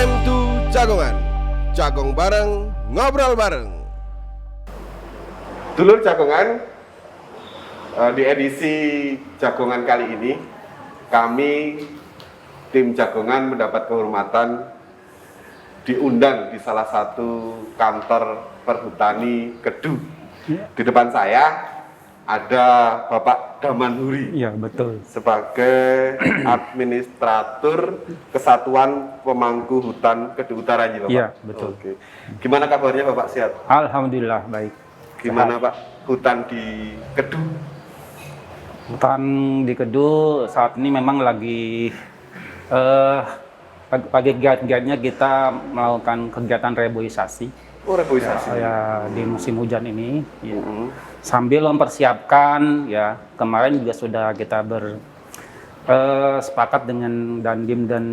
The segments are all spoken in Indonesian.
Time to Jagongan. Jagong bareng, ngobrol bareng. Dulur Jagongan, di edisi Jagongan kali ini, kami tim Jagongan mendapat kehormatan diundang di salah satu kantor perhutani Kedu. Di depan saya ada Bapak Damanhuri. Iya, betul. Sebagai administrator Kesatuan Pemangku Hutan Kedu Utara ini, Bapak. Iya, betul. Oke. Gimana kabarnya, Bapak? Sehat? Alhamdulillah baik. Gimana, Sehat. Pak, hutan di Kedu? Hutan di Kedu saat ini memang lagi pagi giat-giatnya kita melakukan kegiatan reboisasi. Oh, reboisasi. Ya, di musim hujan ini. Ya. Sambil mempersiapkan, ya kemarin juga sudah kita sepakat dengan Dandim dan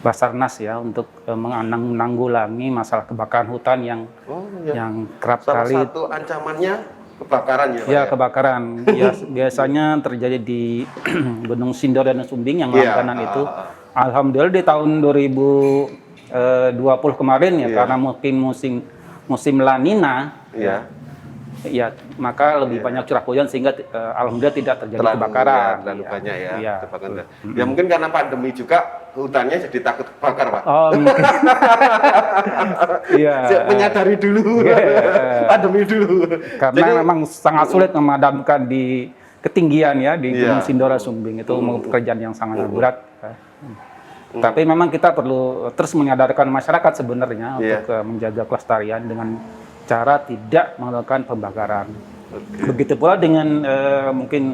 Basarnas ya untuk menanggulangi masalah kebakaran hutan yang kerap Salah kali satu ancamannya kebakaran ya, Pak? ya kebakaran ya, biasanya terjadi di Gunung Sindoro dan Sumbing yang langganan itu. Alhamdulillah di tahun 2020 kemarin ya, karena mungkin musim La Nina ya, maka lebih banyak curah hujan sehingga alhamdulillah tidak terjadi kebakaran. Terlalu banyak ya. Kebakaran. Ya mungkin karena pandemi juga hutannya jadi takut kebakar, Pak. Oh, mungkin. Iya. Menyadari dulu. Pandemi dulu. Karena Jadi, memang sangat sulit memadamkan di ketinggian ya di Gunung Sindoro Sumbing itu pekerjaan yang sangat berat. Tapi memang kita perlu terus menyadarkan masyarakat sebenarnya untuk menjaga kelestarian dengan cara tidak melakukan pembakaran. Begitu pula dengan mungkin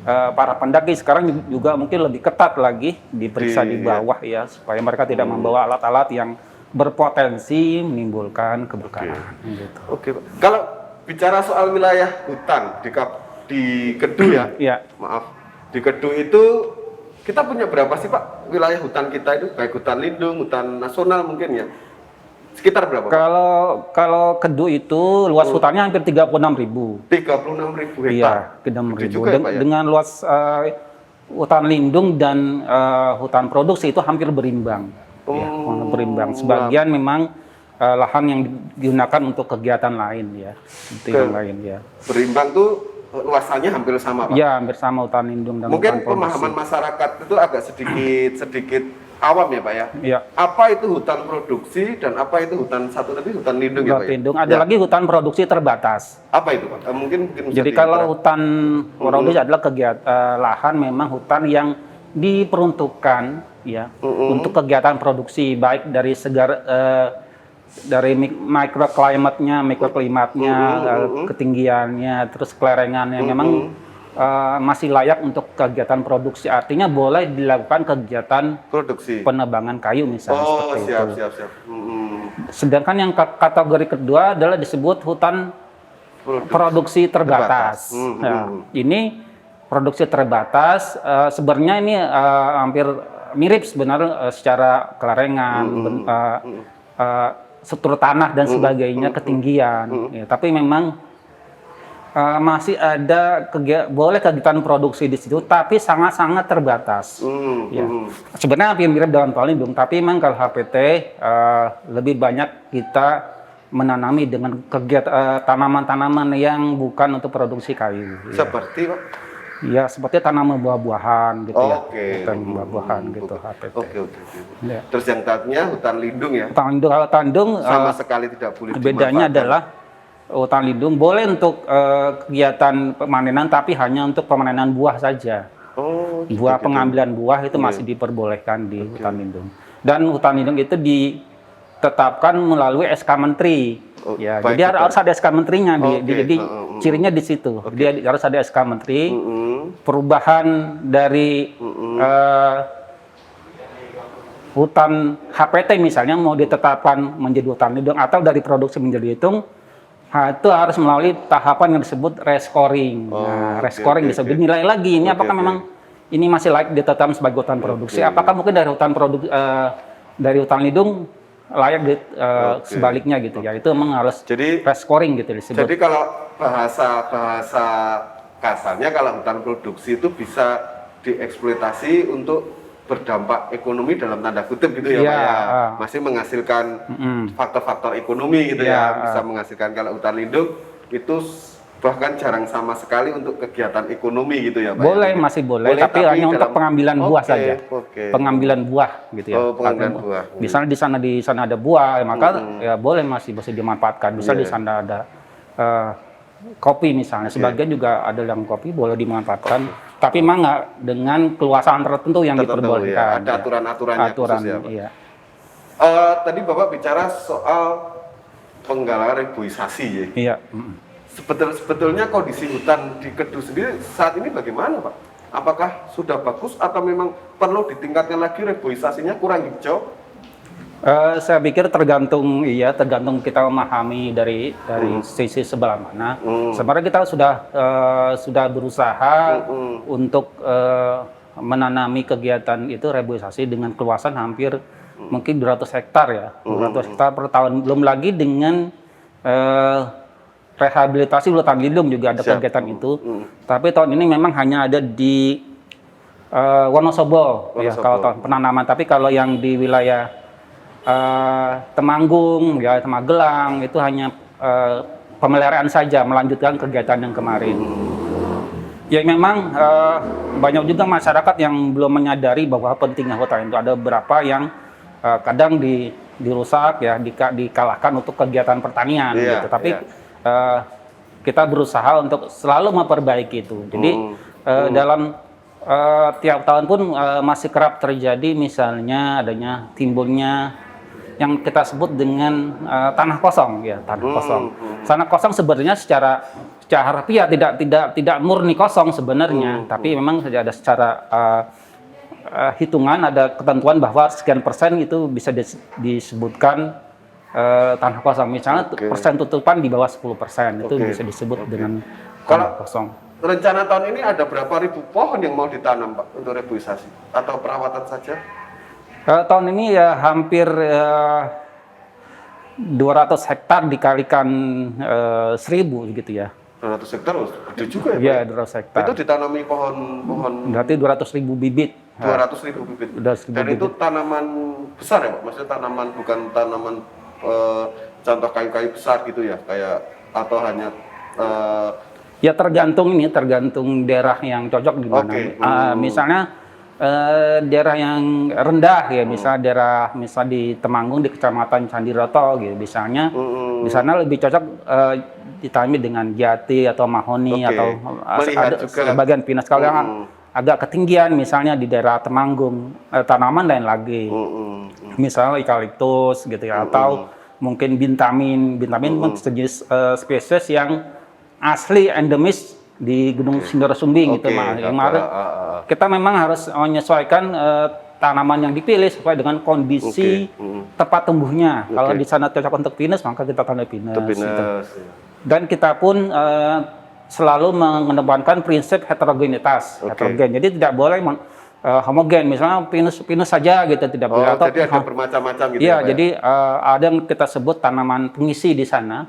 para pendaki sekarang juga mungkin lebih ketat lagi diperiksa di bawah ya, supaya mereka tidak membawa alat-alat yang berpotensi menimbulkan kebakaran. Gitu. Oke, Pak. Kalau bicara soal wilayah hutan di Kedu ya, maaf, di Kedu itu kita punya berapa sih, Pak, wilayah hutan kita itu, baik hutan lindung, hutan nasional mungkin ya? Sekitar berapa, Pak? Kalau Kedu itu luas hutannya hampir 36.000. 36.000 hektar. Iya, 36.000. Ya, Pak, ya? Dengan luas hutan lindung dan hutan produksi itu hampir berimbang. Ya, berimbang. Sebagian memang lahan yang digunakan untuk kegiatan lain ya. Itu yang lain ya. Berimbang tuh luasannya hampir sama, Pak? Iya, hampir sama hutan lindung dan mungkin hutan produksi. Pemahaman masyarakat itu agak sedikit awam ya, Pak ya? Iya. Apa itu hutan produksi dan apa itu hutan satu tadi hutan lindung ya, Pak? Lindung. Ada lagi hutan produksi terbatas. Apa itu, Pak? Mungkin jadi kalau hutan produksi adalah kegiatan lahan memang hutan yang diperuntukkan ya untuk kegiatan produksi, baik dari dari mikroklimatnya, ketinggiannya, terus kelerengannya memang masih layak untuk kegiatan produksi. Artinya boleh dilakukan kegiatan produksi penebangan kayu misalnya seperti itu. Siap. Sedangkan yang kategori kedua adalah disebut hutan produksi terbatas. Nah, ini produksi terbatas sebenarnya ini hampir mirip sebenarnya secara kelerengan, struktur tanah dan sebagainya, ketinggian. Ya, tapi memang masih ada boleh kegiatan produksi di situ, tapi sangat-sangat terbatas. Ya. Sebenarnya hampir mirip dengan hutan lindung, tapi memang kalau HPT lebih banyak kita menanami dengan kegiatan tanaman-tanaman yang bukan untuk produksi kayu. Seperti, Pak? Ya, seperti tanaman buah-buahan gitu ya. Hutan buah-buahan gitu HPT. Oke. Ya. Terus yang tadinya hutan lindung ya? Hutan lindung, kalau hutan lindung sama sekali tidak boleh bedanya adalah hutan lindung boleh untuk kegiatan pemanenan, tapi hanya untuk pemanenan buah saja. Buah pengambilan buah itu masih diperbolehkan di hutan lindung. Dan hutan lindung itu ditetapkan melalui SK Menteri. Ya, jadi harus ada SK Menterinya. Jadi cirinya di situ. Dia harus ada SK Menteri. Perubahan dari hutan HPT misalnya mau ditetapkan menjadi hutan lindung atau dari produksi menjadi hitung, itu harus melalui tahapan yang disebut restoring. Restoring disebut nilai lagi ini apakah memang ini masih layak ditetapkan sebagai hutan produksi, apakah mungkin dari hutan dari hutan lindung layak sebaliknya gitu ya. Itu memang harus restoring gitu disebut. Jadi kalau bahasa kasarnya, kalau hutan produksi itu bisa dieksploitasi untuk berdampak ekonomi dalam tanda kutip gitu ya, Pak ya. Masih menghasilkan faktor-faktor ekonomi gitu ya, bisa menghasilkan. Kalau hutan lindung itu bahkan jarang sama sekali untuk kegiatan ekonomi gitu ya, Pak. Boleh, masih boleh, tapi hanya untuk pengambilan buah saja. Pengambilan buah gitu ya. Pengambilan buah. Misalnya di sana ada buah, maka ya boleh masih bisa dimanfaatkan. Bisa di sana ada kopi misalnya, sebagian juga ada yang kopi boleh dimanfaatkan. Tapi memang nggak dengan keluasan tertentu yang diperbolehkan. Ya. Ada aturan-aturannya khusus ya, Pak. Iya. Tadi Bapak bicara soal penggalangan reboisasi ya. Iya. Sebetulnya kondisi hutan di Kedu sendiri saat ini bagaimana, Pak? Apakah sudah bagus atau memang perlu ditingkatkan lagi reboisasinya, kurang hijau? Saya pikir tergantung kita memahami dari sisi sebelah mana. Sebenarnya kita sudah berusaha untuk menanami kegiatan itu reboisasi dengan keluasan hampir mungkin 200 hektar ya, 200 hektar per tahun. Belum lagi dengan rehabilitasi hutan lindung juga ada kegiatan itu. Tapi tahun ini memang hanya ada di Wonosobo ya kalau penanaman. Tapi kalau yang di wilayah Temanggung, ya Magelang itu hanya pemeliharaan saja, melanjutkan kegiatan yang kemarin. Ya memang banyak juga masyarakat yang belum menyadari bahwa pentingnya hutan itu. Ada beberapa yang kadang dirusak ya, dikalahkan untuk kegiatan pertanian gitu. Tapi kita berusaha untuk selalu memperbaiki itu. Jadi dalam tiap tahun pun masih kerap terjadi misalnya adanya timbulnya yang kita sebut dengan tanah kosong ya, tanah kosong. Tanah kosong sebenarnya secara harfiah tidak murni kosong sebenarnya, tapi memang ada secara hitungan, ada ketentuan bahwa sekian persen itu bisa disebutkan tanah kosong. Misalnya persen tutupan di bawah 10% itu bisa disebut dengan tanah kosong. Rencana tahun ini ada berapa ribu pohon yang mau ditanam, Pak, untuk reboisasi atau perawatan saja? Tahun ini ya hampir 200 hektar dikalikan 1.000 gitu ya. 200 hektar gede juga ya, Pak? Iya, 200 hektar. Itu ditanami pohon-pohon? Berarti 200.000 bibit. 200.000 bibit. Dan itu tanaman besar ya, Pak? Maksudnya tanaman, bukan tanaman contoh kayu-kayu besar gitu ya? Kayak, atau hanya... Ya tergantung daerah yang cocok di mana. Misalnya daerah yang rendah ya, misalnya di Temanggung di Kecamatan Candiroto gitu, misalnya di sana lebih cocok ditanami dengan jati atau mahoni atau ada sebagian pinus. Kalau yang agak ketinggian misalnya di daerah Temanggung tanaman lain lagi, misalnya eukaliptus gitu ya, atau mungkin bintamin sejenis spesies yang asli endemis di Gunung Sindoro Sumbing gitu, kita memang harus menyesuaikan tanaman yang dipilih sesuai dengan kondisi tempat tumbuhnya. Kalau di sana cocok untuk pinus, maka kita tanam pinus. Gitu. Dan kita pun selalu mengedepankan prinsip heterogenitas. Jadi tidak boleh homogen, misalnya pinus saja gitu, tidak boleh. Atau jadi ada bermacam-macam gitu. Iya, jadi ada yang kita sebut tanaman pengisi di sana.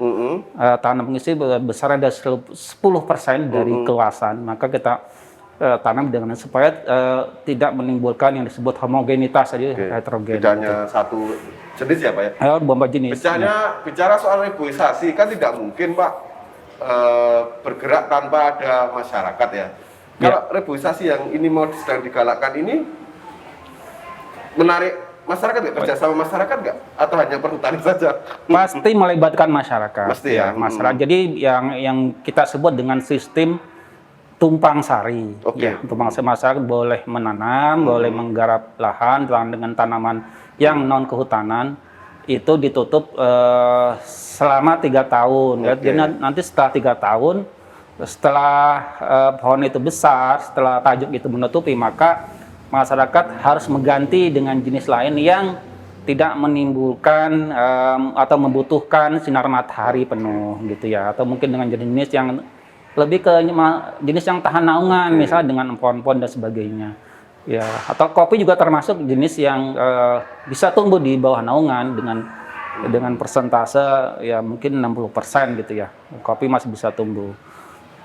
Tanaman pengisi besar ada 10% dari keluasan, maka kita tanam dengan supaya tidak menimbulkan yang disebut homogenitas, jadi heterogen. Tidak hanya satu jenis ya, Pak ya? Beberapa jenis. Bicara soal reboisasi kan tidak mungkin, Pak, bergerak tanpa ada masyarakat ya. Kalau reboisasi yang ini mau sedang digalakkan ini menarik masyarakat nggak, kerjasama masyarakat nggak, atau hanya perhutani saja? Pasti melibatkan masyarakat. Pasti ya. Masyarakat. Jadi yang kita sebut dengan sistem tumpang sari. Ya, tumpang sari, masyarakat boleh menanam, boleh menggarap lahan dengan tanaman yang non kehutanan, itu ditutup selama 3 tahun. Jadi nanti setelah 3 tahun. Setelah pohon itu besar, setelah tajuk itu menutupi, maka masyarakat harus mengganti dengan jenis lain yang tidak menimbulkan atau membutuhkan sinar matahari penuh gitu ya, atau mungkin dengan jenis yang lebih ke jenis yang tahan naungan, misalnya dengan pohon-pohon dan sebagainya ya. Atau kopi juga termasuk jenis yang bisa tumbuh di bawah naungan dengan persentase ya mungkin 60% gitu ya, kopi masih bisa tumbuh.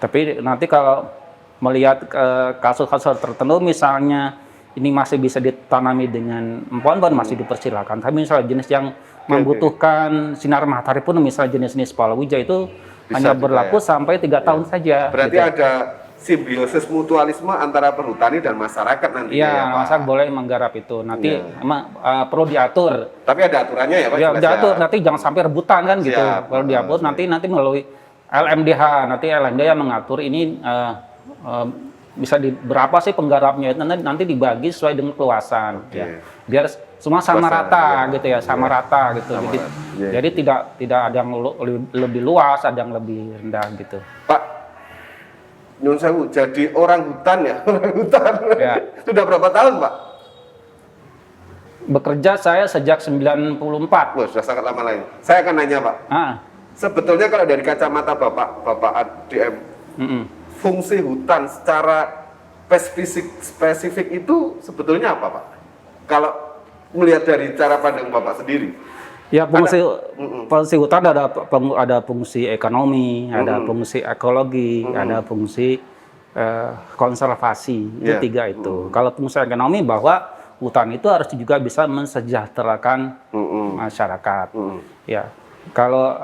Tapi nanti kalau melihat kasus-kasus tertentu, misalnya ini masih bisa ditanami dengan pohon-pohon masih dipersilakan. Tapi misalnya jenis yang membutuhkan sinar matahari pun misalnya jenis-jenis palawija itu Bisa hanya juga berlaku ya. sampai 3 tahun saja. Berarti gitu. ada simbiosis mutualisme antara perhutani dan masyarakat nantinya Iya, ya, Pak? masyarakat boleh menggarap itu. Nanti emang perlu diatur. Tapi ada aturannya ya Pak? Ya, jelas diatur. Nanti jangan sampai rebutan kan gitu. Siap. Kalau diatur nanti melalui LMDH. Nanti LMDH yang mengatur ini bisa di berapa sih penggarapnya, nanti dibagi sesuai dengan keluasan. Ya. Biar semua sama rata gitu ya, sama rata gitu. Jadi tidak ada yang lebih luas, ada yang lebih rendah gitu. Pak, Nyun Sewu, jadi orang hutan ya, orang hutan. Ya. Sudah berapa tahun Pak? Bekerja saya sejak 94. Wah, sudah sangat lama lagi. Saya akan nanya Pak, sebetulnya kalau dari kacamata Bapak ADM, fungsi hutan secara spesifik itu sebetulnya apa Pak? Kalau melihat dari cara pandang Bapak sendiri. Ya, fungsi hutan ada fungsi ekonomi, ada fungsi ekologi, ada fungsi konservasi. Itu 3 itu. Kalau fungsi ekonomi bahwa hutan itu harus juga bisa mensejahterakan masyarakat. Ya. Kalau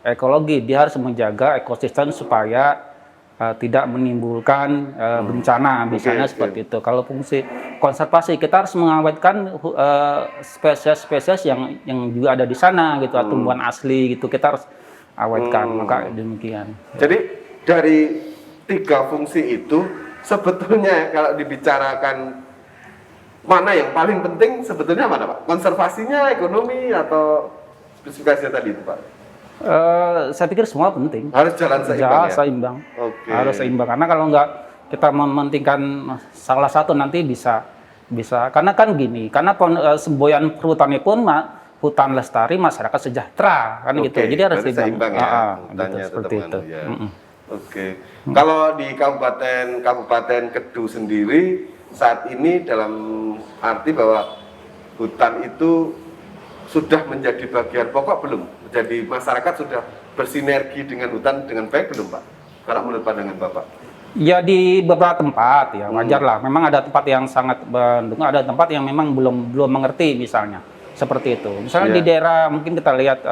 ekologi dia harus menjaga ekosistem supaya tidak menimbulkan bencana, misalnya seperti itu. Kalau fungsi konservasi kita harus mengawetkan spesies-spesies yang juga ada di sana gitu, tumbuhan asli gitu kita harus awetkan. Maka demikian. Jadi dari 3 fungsi itu sebetulnya kalau dibicarakan mana yang paling penting sebetulnya mana Pak? Konservasinya, ekonomi atau spesifikasinya tadi itu Pak? Saya pikir semua penting. Harus jalan seimbang. Seimbang. Okay. Harus seimbang karena kalau nggak kita mementingkan salah satu nanti bisa karena kan gini, karena semboyan perhutani pun hutan lestari masyarakat sejahtera kan gitu. Jadi harus seimbang ya. Gitu, seperti itu. Ya. Oke. Kalau di Kabupaten Kedu sendiri saat ini dalam arti bahwa hutan itu sudah menjadi bagian pokok belum? Jadi masyarakat sudah bersinergi dengan hutan dengan baik belum Pak? Kalau menurut pandangan Bapak? Ya di beberapa tempat ya wajar lah. Memang ada tempat yang sangat mendukung, ada tempat yang memang belum mengerti misalnya seperti itu. Misalnya di daerah mungkin kita lihat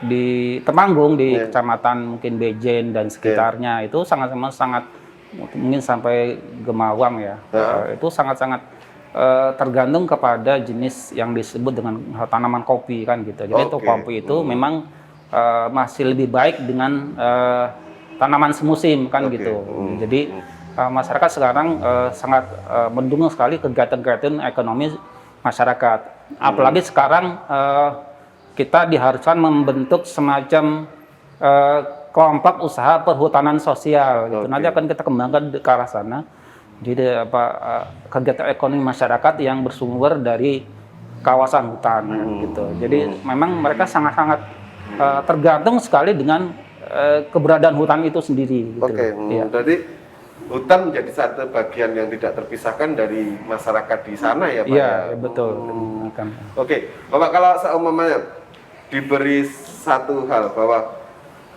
di Temanggung di kecamatan mungkin Bejen dan sekitarnya itu sangat mungkin sampai Gemawang ya. Itu sangat tergantung kepada jenis yang disebut dengan tanaman kopi kan gitu. Jadi itu kopi itu memang masih lebih baik dengan tanaman semusim kan gitu. Jadi masyarakat sekarang sangat mendukung sekali kegiatan-kegiatan ekonomi masyarakat. Apalagi sekarang kita diharuskan membentuk semacam kelompok usaha perhutanan sosial gitu. Nanti akan kita kembangkan ke arah sana. Jadi kegiatan ekonomi masyarakat yang bersumber dari kawasan hutan gitu. Jadi memang mereka sangat-sangat tergantung sekali dengan keberadaan hutan itu sendiri. Gitu. Jadi hutan menjadi satu bagian yang tidak terpisahkan dari masyarakat di sana ya Pak? Iya, ya, betul. Bapak kalau seumpamanya diberi satu hal bahwa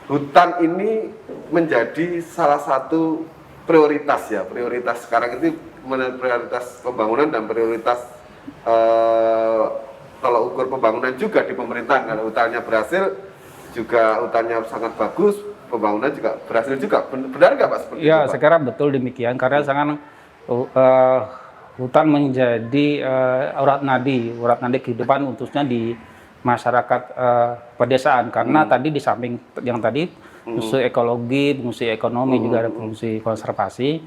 hutan ini menjadi salah satu prioritas sekarang itu prioritas pembangunan dan prioritas kalau ukur pembangunan juga di pemerintahan. Kalau hutannya berhasil juga hutannya sangat bagus, pembangunan juga berhasil juga. Benar nggak Pak seperti itu? Ya, saya kira betul demikian karena sangat hutan menjadi urat nadi kehidupan khususnya di masyarakat pedesaan karena tadi di samping yang tadi fungsi ekologi, fungsi ekonomi juga ada fungsi konservasi.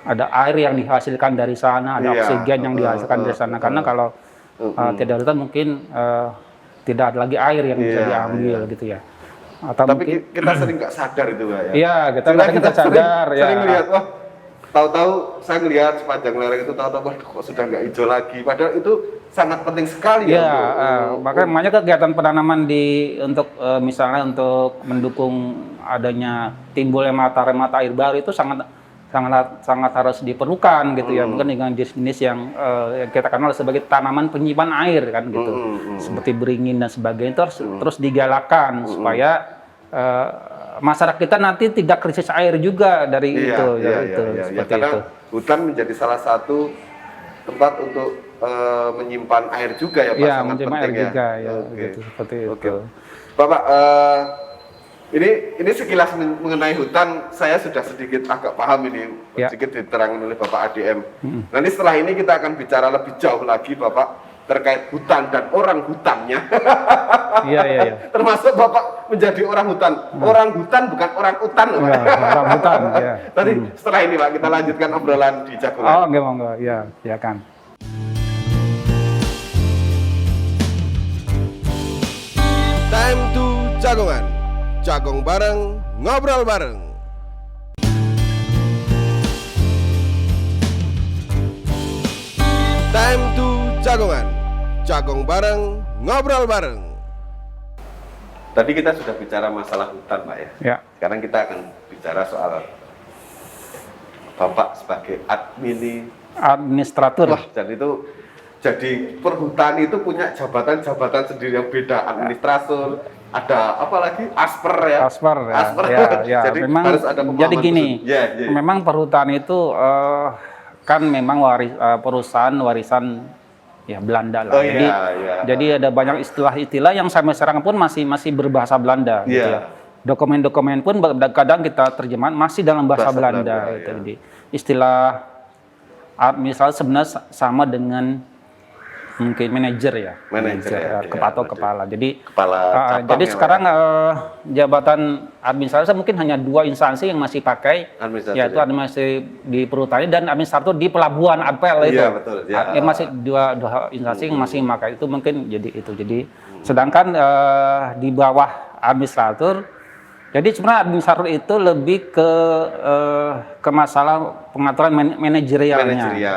Ada air yang dihasilkan dari sana, ada oksigen yang dihasilkan dari sana. Karena kalau tidak hutan mungkin tidak ada lagi air yang bisa diambil gitu ya. Atau tapi mungkin, kita sering nggak sadar itu Pak ya. Iya, kita sadar ya. Sering lihat wah, tahu-tahu saya ngelihat sepanjang lereng itu tahu-tahu kok sudah nggak hijau lagi. Padahal itu sangat penting sekali ya. Makanya kegiatan penanaman untuk misalnya untuk mendukung adanya timbulnya mata air baru itu sangat harus diperlukan gitu ya. Mungkin dengan jenis-jenis yang kita kenal sebagai tanaman penyimpan air kan gitu. Seperti beringin dan sebagainya itu harus terus digalakkan supaya masyarakat kita nanti tidak krisis air juga dari seperti karena itu. hutan menjadi salah satu tempat untuk menyimpan air juga ya Pak, Iya, sangat menyimpan penting air juga ya, Oke. gitu, seperti Oke. itu. Bapak, ini sekilas mengenai hutan saya sudah sedikit agak paham ini, Ya. sedikit diterangkan oleh Bapak ADM. Nanti setelah ini kita akan bicara lebih jauh lagi Bapak terkait hutan dan orang hutannya. Iya. Termasuk Bapak menjadi orang hutan. Orang hutan bukan orang utan loh, Pak. Ya, orang hutan, ya. Tadi setelah ini Pak kita lanjutkan obrolan di Jagongan. Oh, enggak, monggo. Ya kan. Time to Jagongan. Jagong bareng, ngobrol bareng. Time to Jagongan. Jagong bareng, ngobrol bareng. Tadi kita sudah bicara masalah hutan Pak ya. Ya. Sekarang kita akan bicara soal Bapak sebagai Administrator. Wah, dan itu jadi perhutani itu punya jabatan-jabatan sendiri yang beda, administrator, ada apa lagi? Asper ya. Asper ya. Jadi Memang harus ada pemahaman jadi gini. khusus. Ya. Memang perhutani itu kan memang perusahaan warisan ya Belanda lah. Oh, jadi iya. jadi ada banyak istilah-istilah yang sampai sekarang pun masih berbahasa Belanda gitu Iya. ya. Dokumen-dokumen pun kadang kita terjemahan masih dalam bahasa Belanda gitu. ya. Jadi istilah misalnya sebenarnya sama dengan mungkin manajer ya, atau kepala. Jadi jadi ya, sekarang jabatan administrator mungkin hanya 2 instansi yang masih pakai, yaitu administrasi di perhutani dan administrator di pelabuhan Apel itu. Iya, betul. Ya. Masih dua instansi yang masih memakai itu mungkin jadi itu. Jadi sedangkan di bawah administrator, jadi sebenarnya administrator itu lebih ke masalah pengaturan manajerialnya. Ya.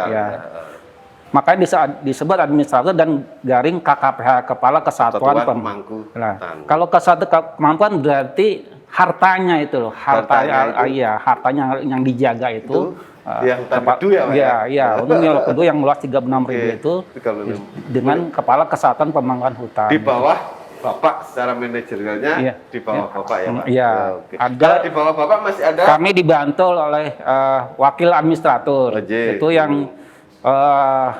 Makanya disebut administrator dan garing KKPH, Kepala Kesatuan Pemangku. Nah, kalau kemampuan berarti hartanya itu loh, hartanya yang dijaga itu. Yang kedua ya, Pak? Iya, untuk yang kedua yang luas 36.000 itu dengan Kepala Kesatuan Pemangkuan Hutan. Di bawah Bapak secara manajerialnya di bawah Bapak ya Pak? Iya. Kalau di bawah Bapak masih ada? Kami dibantu oleh wakil administrator. Itu yang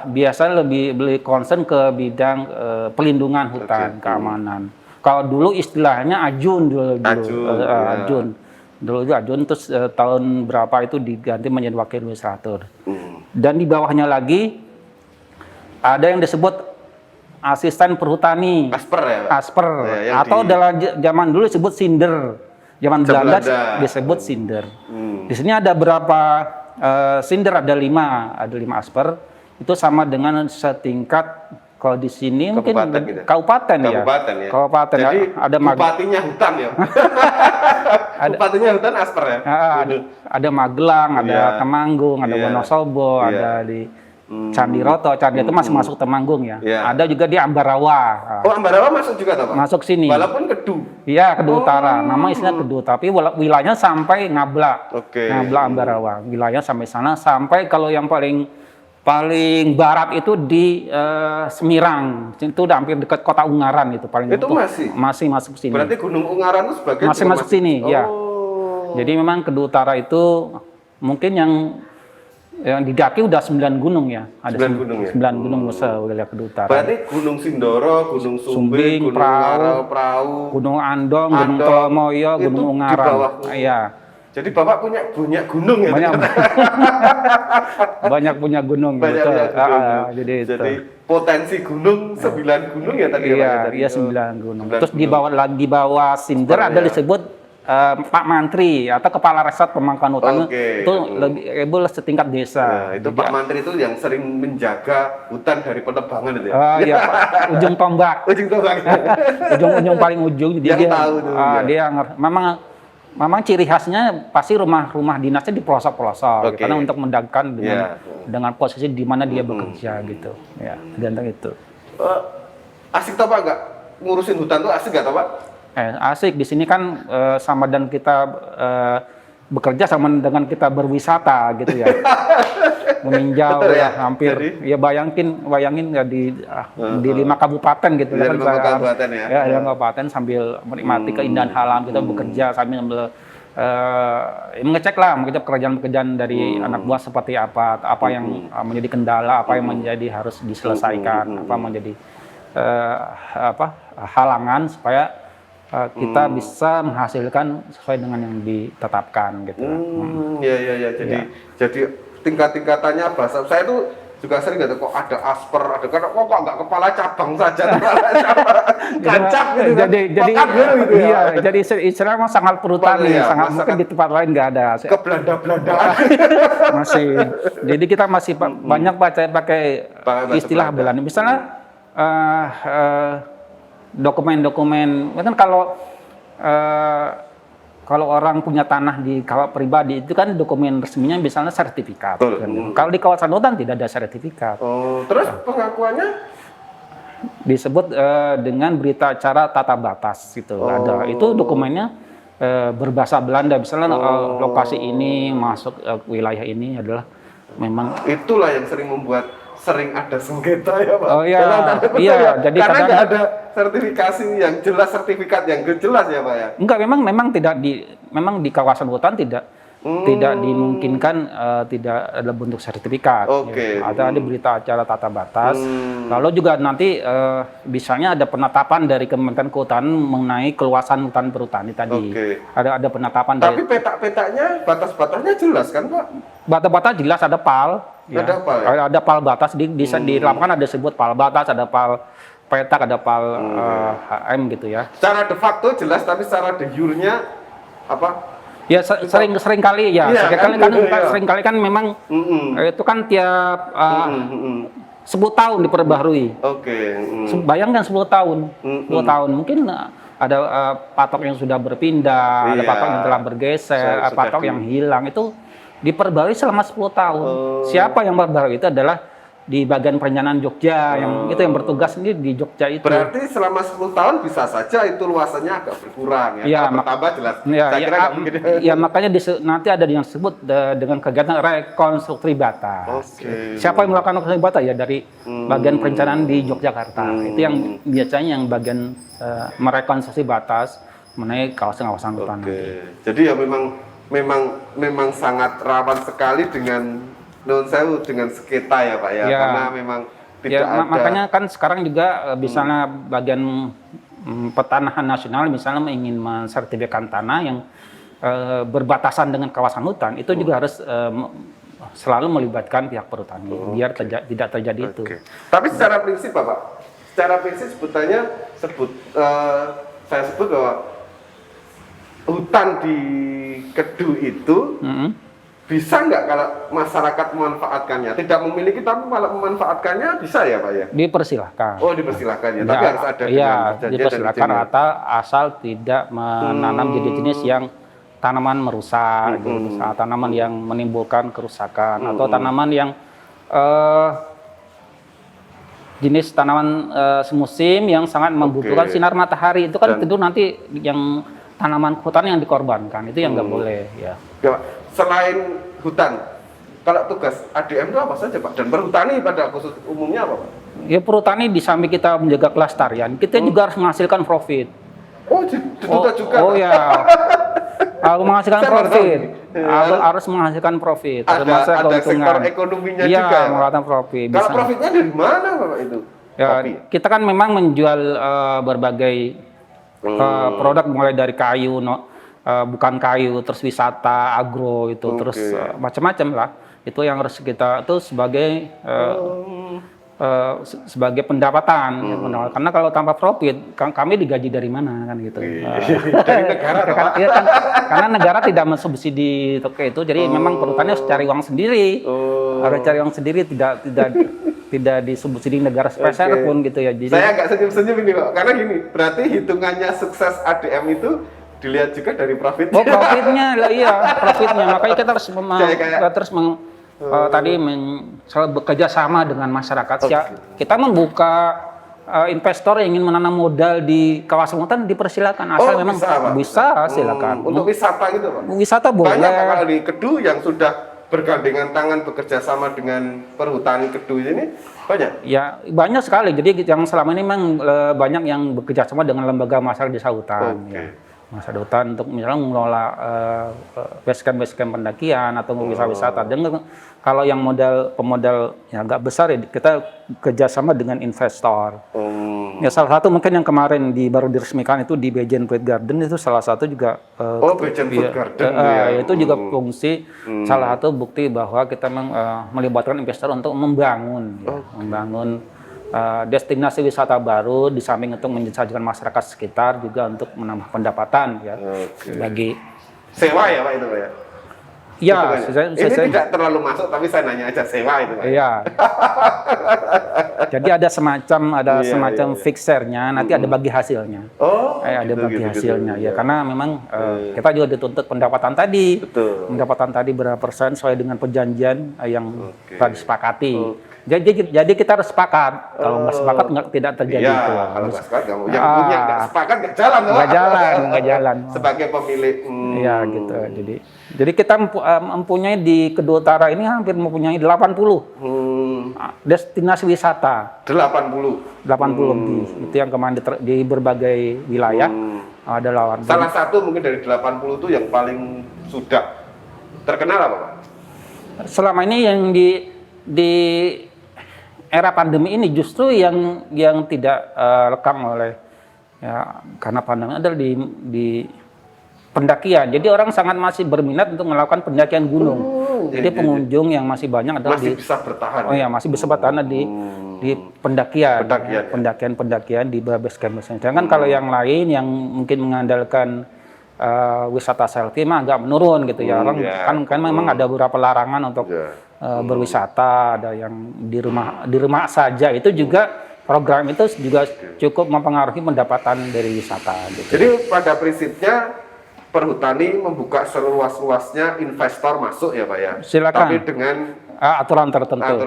biasanya lebih concern ke bidang pelindungan hutan, keamanan. Kalau dulu istilahnya Ajun Ajun. Dulu itu Ajun, terus tahun berapa itu diganti menjadi wakil administrator. Dan di bawahnya lagi ada yang disebut asisten perhutani. Asper ya? Asper. Atau dalam zaman dulu disebut Sinder. Zaman Belanda disebut Sinder. Di sini ada berapa Sinder, ada 5 asper. Itu sama dengan setingkat, kalau di sini mungkin kabupaten ya. Kabupaten. Jadi ada bupatinya hutan ya. Bupatinya hutan asper ya. Ada Magelang, ada Temanggung, ada Wonosobo, ada di Candiroto. Candi itu masih masuk Temanggung ya. Ada juga di Ambarawa. Oh, Ambarawa masuk juga Pak? Masuk sini. Walaupun Kedu. Iya, Kedu Utara. Nama isinya Kedu, tapi wilayahnya sampai Ngabla. Ngabla Ambarawa. Wilayah sampai sana, sampai kalau yang paling barat itu di Semirang. Itu udah hampir dekat kota Ungaran itu paling. Itu masih masuk sini. Berarti Gunung Ungaran itu sebagai masih masuk sini, ya. Jadi memang Kedu Utara itu mungkin yang didaki udah 9 gunung ya. Ada 9 gunung ya? 9 gunung wilayah Kedu Utara. Berarti Gunung Sindoro, Gunung Sumbing, Gunung Prau, Gunung Andong, Gunung Tolomoyo, Gunung Ungaran. Iya. Jadi Bapak punya gunung ya? Banyak punya gunung. Jadi potensi gunung 9 gunung ya tadi ya? Iya, 9 gunung. Terus di bawah Sinder ada disebut Pak Mantri atau Kepala Resort Pemangkuan Hutan. Itu lebih setingkat desa. Itu Pak Mantri itu yang sering menjaga hutan dari penebangan itu ya? Iya, ujung tombak. Ujung paling ujung. Dia tahu tuh. Dia memang ciri khasnya pasti rumah dinasnya di pelosok-pelosok, karena untuk mendekatkan dengan posisi di mana dia bekerja gitu. Ya, ganteng itu. Asik toh Pak nggak ngurusin hutan tuh asik nggak toh Pak? Asik di sini kan sama dan kita bekerja sama dengan kita berwisata gitu ya. Meninjau Betul ya, ya? hampir Jadi- ya bayangin ya di 5 kabupaten gitu Di kan, 5 kabupaten ya? ya 5 kabupaten sambil menikmati keindahan alam, kita bekerja sambil mengecek pekerjaan-pekerjaan dari anak buah seperti apa yang menjadi kendala, apa yang menjadi harus diselesaikan, apa menjadi halangan supaya kita bisa menghasilkan sesuai dengan yang ditetapkan gitu. Ya. Jadi tingkat-tingkatannya bahasa saya tuh juga sering kok ada asper, ada kok nggak kepala cabang saja, kancap gitu kan. Jadi Gitu ya. iya, jadi istilah memang sangat perhutani, Iya, sangat masakan- mungkin di tempat lain nggak ada. Ke Belanda-Belandaan. Masih. Jadi kita masih banyak pakai Bahasa istilah Belanda. Belanda. Misalnya dokumen-dokumen, kan kalau orang punya tanah di kawah pribadi itu kan dokumen resminya misalnya sertifikat. Betul. Kan. Kalau di kawasan hutan tidak ada sertifikat. Oh, terus pengakuannya? Disebut dengan berita acara tata batas gitu. Ada itu dokumennya berbahasa Belanda. Misalnya lokasi ini masuk wilayah ini adalah memang Itulah yang sering ada sengketa ya Pak. Oh, iya. Betul Iya, ya? jadi karena kadang- nggak ada sertifikasi yang jelas, sertifikat yang jelas ya Pak ya. enggak, memang memang di kawasan hutan tidak dimungkinkan tidak ada bentuk sertifikat. Oke. Ya. Ada berita acara tata batas. Lalu juga nanti misalnya ada penetapan dari Kementerian Kehutanan mengenai keluasan hutan berhutani tadi. Oke. Ada penetapan Tapi dari petak-petaknya, batas-batasnya jelas kan Pak? batas-batas jelas ada PAL. Ada PAL ya? Ada PAL batas di lapangan ada disebut PAL batas, ada PAL petak, ada PAL HM gitu ya. Secara de facto jelas, tapi secara de jure-nya apa? Ya sering kali ya, Iya, sering kali kan memang itu kan tiap 10 tahun diperbaharui. Oke. Bayangkan 10 tahun. 10 tahun mungkin ada patok yang sudah berpindah, ada Iya. patok yang telah bergeser, Sudah patok yang hilang itu diperbarui selama 10 tahun. Siapa yang memperbarui itu adalah di bagian perencanaan Jogja yang itu yang bertugas sendiri di Jogja itu. Berarti selama 10 tahun bisa saja itu luasannya agak berkurang ya. Iya, Kalau bertambah jelas. Ya, Saya kira nggak mungkin. ya makanya nanti ada yang disebut dengan kegiatan rekonstruksi batas. Oke. Siapa yang melakukan rekonstruksi batas ya dari bagian perencanaan di Yogyakarta. Itu yang biasanya yang bagian merekonstruksi batas mengenai kawasan-kawasan hutan. Oke. Jadi ya memang sangat rawan sekali dengan non sewu dengan sengketa ya Pak ya. Ya. Karena memang tidak Ya, ada. makanya kan sekarang juga misalnya bagian petanahan nasional misalnya ingin mensertifikatkan tanah yang berbatasan dengan kawasan hutan itu juga harus selalu melibatkan pihak perhutani biar tidak terjadi itu. Oke. Tapi secara prinsip Bapak, secara prinsip saya sebut bahwa hutan di Kedu itu bisa nggak kalau masyarakat memanfaatkannya? Tidak memiliki tapi malah memanfaatkannya bisa ya Pak ya? Dipersilahkan. Oh dipersilahkan ya, tapi harus ada Iya, dengan perjanjian dipersilakan dan izin. asal tidak menanam jenis-jenis yang tanaman merusak, gitu. Misalnya tanaman yang menimbulkan kerusakan atau tanaman yang jenis tanaman semusim yang sangat membutuhkan sinar matahari itu kan tentu nanti yang tanaman hutan yang dikorbankan itu yang nggak boleh ya. Ya, Pak. Selain hutan, kalau tugas ADM itu apa saja Pak? Dan perhutani pada khusus umumnya apa Pak? Ya perhutani di samping kita menjaga kelestarian, kita juga harus menghasilkan profit. Oh, dituntut juga. Oh ya, harus menghasilkan Saya baru tahu profit. ini. Harus menghasilkan profit. Ada sektor ekonominya Iya, juga ya, Pak? menghasilkan profit. Kalau Bisa. profitnya dari mana Bapak itu? Ya, Kopi. kita kan memang menjual berbagai produk mulai dari kayu, bukan kayu, terus wisata, agro itu, terus macam-macam lah. Itu yang harus kita itu sebagai sebagai pendapatan, ya, pendapatan. Karena kalau tanpa profit, kami digaji dari mana kan gitu. Dari negara Pak. Ya, kan, karena negara tidak mensubsidi itu, jadi memang perhutani harus cari uang sendiri, harus cari uang sendiri, tidak disubsidi negara spesial pun gitu ya. Jadi Saya agak senyum-senyum ini Pak, karena gini, berarti hitungannya sukses ADM itu dilihat juga dari profit. oh profitnya lah iya profitnya, makanya kita harus selalu bekerja sama dengan masyarakat. Kita membuka investor yang ingin menanam modal di kawasan hutan dipersilakan, asal memang bisa silakan. Untuk wisata gitu Pak? Wisata boleh. Banyak Pak kalau di Kedu yang sudah bergandengan tangan bekerja sama dengan perhutani Kedu ini banyak? Ya banyak sekali. Jadi yang selama ini memang banyak yang bekerja sama dengan lembaga masyarakat desa hutan. Ya. Masyarakat hutan untuk misalnya mengelola base camp pendakian atau wisata. Dan kalau yang pemodal yang agak besar ya kita kerjasama dengan investor. Ya salah satu mungkin yang kemarin baru diresmikan itu di Bejen Fruit Garden itu salah satu juga Bejen Fruit Garden itu juga fungsi salah satu bukti bahwa kita melibatkan investor untuk membangun destinasi wisata baru di samping untuk mensajikan masyarakat sekitar juga untuk menambah pendapatan ya bagi sewa ya Pak itu Pak ya. Ya, ini tidak terlalu masuk, tapi saya nanya aja sewa itu Pak. Iya. Jadi ada semacam fixernya, nanti ada bagi hasilnya. Ada bagi hasilnya ya, karena memang kita juga dituntut pendapatan tadi. Betul. Pendapatan tadi berapa persen sesuai dengan perjanjian yang telah disepakati. Jadi kita harus sepakat. Kalau nggak sepakat tidak terjadi itu. Kalau nggak sepakat nggak mau. Yang punya nggak sepakat nggak jalan. Nggak jalan. Sebagai pemilik. Iya gitu. Jadi kita mempunyai di Kedu Utara ini hampir mempunyai 80 destinasi wisata. 80 lebih. Itu yang kemarin di berbagai wilayah ada lawan. Salah satu mungkin dari 80 itu yang paling sudah terkenal apa Pak? Selama ini yang di era pandemi ini justru yang tidak rekam oleh karena pandemi adalah di pendakian. Jadi orang sangat masih berminat untuk melakukan pendakian gunung. Jadi pengunjung yang masih banyak adalah masih bisa bertahan. Masih bisa bertahan di pendakian. Pendakian di base camp. Sedangkan kalau yang lain yang mungkin mengandalkan wisata selfie mah agak menurun gitu ya. Orang kan memang ada beberapa larangan untuk berwisata, ada yang di rumah saja. Itu juga program itu juga cukup mempengaruhi pendapatan dari wisata gitu. Jadi pada prinsipnya perhutani membuka seluas-luasnya investor masuk ya Pak ya. Silakan. Tapi dengan aturan tertentu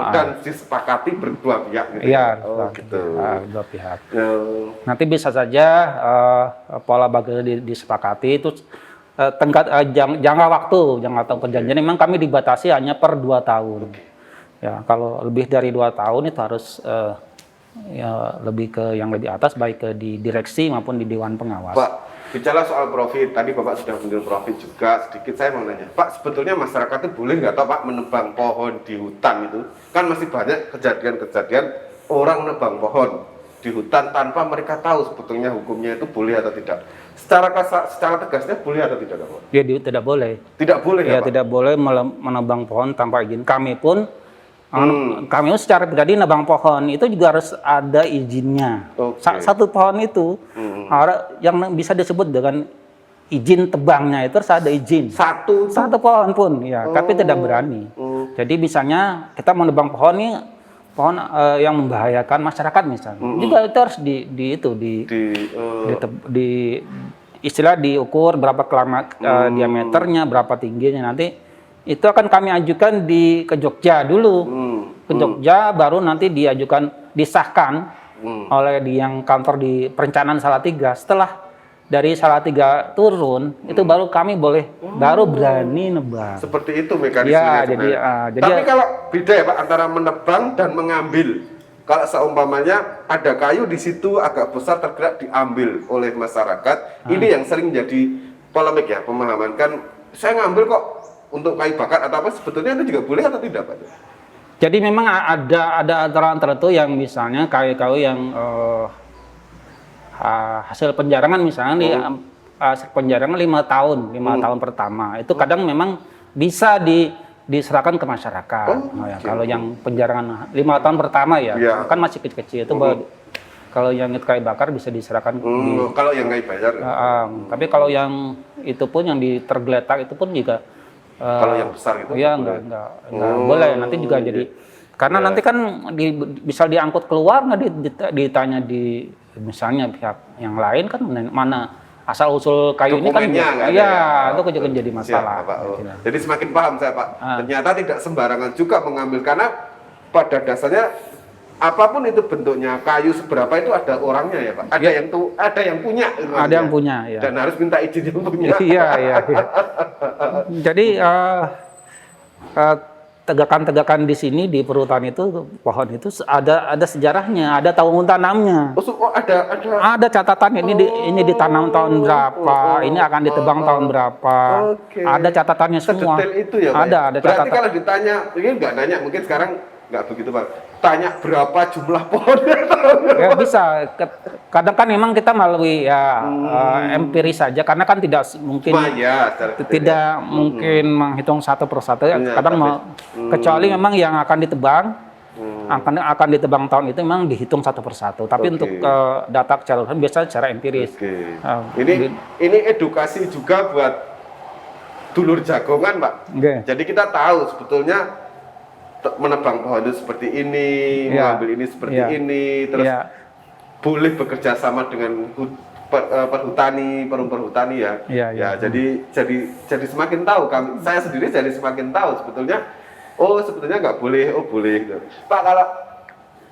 dan disepakati berdua pihak gitu. Iya, gitu. Dua pihak. Nanti bisa saja pola bagi disepakati itu jangka waktu perjanjian memang kami dibatasi hanya per 2 tahun. Ya, kalau lebih dari 2 tahun itu harus lebih ke yang lebih atas, baik di direksi maupun di dewan pengawas. Pak, bicara soal profit, tadi Bapak sudah menyinggung profit juga, sedikit saya mau nanya, Pak, sebetulnya masyarakat itu boleh nggak tahu Pak menebang pohon di hutan itu? Kan masih banyak kejadian-kejadian orang menebang pohon di hutan tanpa mereka tahu sebetulnya hukumnya itu boleh atau tidak. Secara tegasnya boleh atau tidak Pak? Ya, tidak boleh. Tidak boleh ya Pak? Tidak boleh menebang pohon tanpa izin. Kami pun secara pribadi nebang pohon itu juga harus ada izinnya. Satu pohon itu yang bisa disebut dengan izin tebangnya itu harus ada izin. Satu pohon pun ya, tapi tidak berani. Jadi misalnya kita mau nebang pohon yang membahayakan masyarakat misalnya, juga itu harus diukur berapa diameternya, berapa tingginya nanti. Itu akan kami ajukan ke Jogja dulu. Ke Jogja baru nanti disahkan oleh yang kantor di Perencanaan Salatiga. Setelah dari Salatiga turun, itu baru kami baru berani nebang. Seperti itu mekanismenya. Tapi kalau beda ya Pak antara menebang dan mengambil. Kalau seumpamanya ada kayu di situ agak besar tergerak diambil oleh masyarakat, ini yang sering jadi polemik ya, pemahaman kan saya ngambil kok untuk kayu bakar atau apa, sebetulnya itu juga boleh atau tidak Pak? Jadi memang ada aturan tertentu yang misalnya kayu-kayu yang hasil penjarangan misalnya hasil penjarangan 5 tahun pertama itu kadang memang bisa diserahkan ke masyarakat. Kalau yang penjarangan 5 tahun pertama kan masih kecil-kecil itu kalau yang kayu bakar bisa diserahkan. Kalau yang kayu bakar. Tapi kalau yang itu pun yang tergeletak itu pun juga kalau yang besar gitu? Iya, enggak boleh. Nanti juga jadi, karena nanti kan bisa diangkut keluar, nggak ditanya misalnya pihak yang lain kan mana asal-usul kayu ini kan, itu juga jadi masalah. Jadi semakin paham saya Pak, ternyata tidak sembarangan juga mengambil, karena pada dasarnya apapun itu bentuknya, kayu seberapa itu ada orangnya ya Pak. Ada yang ada yang punya. Ada yang punya ya. Dan harus minta izin yang punya. Iya. Jadi tegakan-tegakan di sini di perhutani itu pohon itu ada sejarahnya, ada tahun tanamnya. Ada catatannya ini ditanam tahun berapa, ini akan ditebang tahun berapa. Ada catatannya semua. Sedetail itu ya Pak. Ada Berarti catatan. kalau ditanya, ini nggak nanya, mungkin sekarang nggak begitu Pak. Tanya berapa jumlah pohonnya. Ya bisa. Kadang kan memang kita melalui empiris saja, karena kan tidak mungkin mungkin menghitung satu persatu. Kadang kecuali memang yang akan ditebang, akan ditebang tahun itu memang dihitung satu persatu. Tapi untuk data keseluruhan biasanya secara empiris. Ini edukasi juga buat dulur jagongan Pak. Jadi kita tahu sebetulnya menebang pohon itu seperti ini, mengambil ini seperti ini, terus boleh bekerja sama dengan perhutani, perhutani ya. Jadi semakin tahu saya sendiri jadi semakin tahu sebetulnya nggak boleh, boleh gitu. Pak, kalau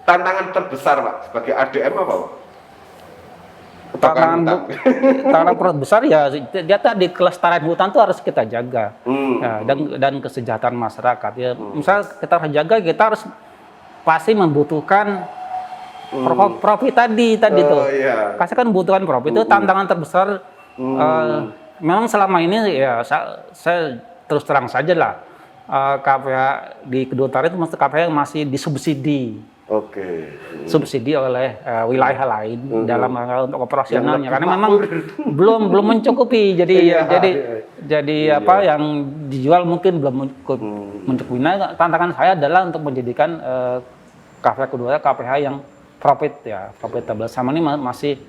tantangan terbesar Pak sebagai ADM apa Pak? Tantangan terbesar ya dia tadi kelestarian hutan tuh harus kita jaga dan kesejahteraan masyarakat ya. Misal kita harus jaga, kita harus pasti membutuhkan profit tadi tuh. Pasti kan membutuhkan profit itu tantangan terbesar. Memang selama ini ya saya terus terang saja lah, KPH di Kedua-Utara itu KPH yang masih disubsidi. Subsidi oleh wilayah lain dalam untuk operasionalnya, karena memang belum mencukupi. Jadi apa yang dijual mungkin belum mencukupi. Nah, tantangan saya adalah untuk menjadikan KPH Kedua KPH yang profitable. Sama ini masih